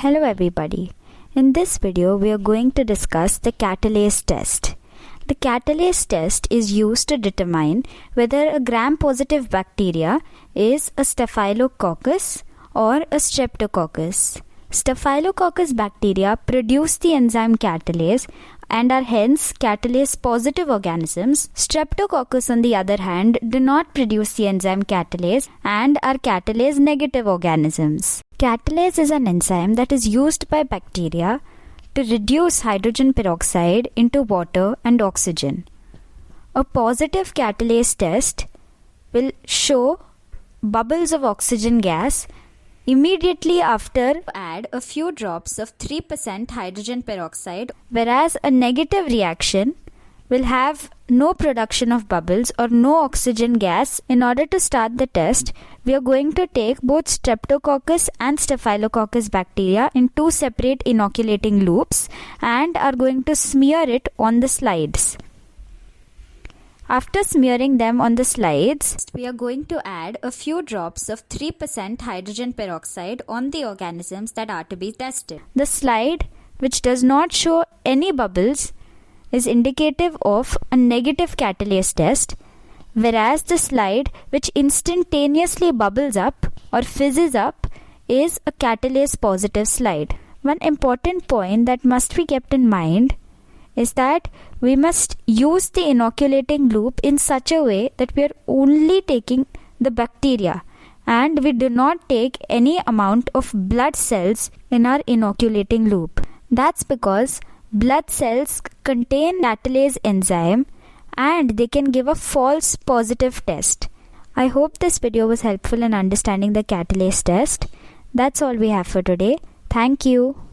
Hello everybody. In this video we are going to discuss the Catalase test. The Catalase test is used to determine whether a gram-positive bacteria is a Staphylococcus or a Streptococcus. Staphylococcus bacteria produce the enzyme catalase and are hence catalase-positive organisms. Streptococcus, on the other hand, do not produce the enzyme catalase and are catalase-negative organisms. Catalase is an enzyme that is used by bacteria to reduce hydrogen peroxide into water and oxygen. A positive catalase test will show bubbles of oxygen gas immediately after add a few drops of 3% hydrogen peroxide, whereas a negative reaction will have no production of bubbles or no oxygen gas. In order to start the test, we are going to take both Streptococcus and Staphylococcus bacteria in two separate inoculating loops and are going to smear it on the slides. After smearing them on the slides, we are going to add a few drops of 3% hydrogen peroxide on the organisms that are to be tested. The slide, which does not show any bubbles, is indicative of a negative catalase test, whereas the slide which instantaneously bubbles up or fizzes up is a catalase positive slide. One important point that must be kept in mind is that we must use the inoculating loop in such a way that we are only taking the bacteria and we do not take any amount of blood cells in our inoculating loop. That's because blood cells contain catalase enzyme and they can give a false positive test. I hope this video was helpful in understanding the catalase test. That's all we have for today. Thank you.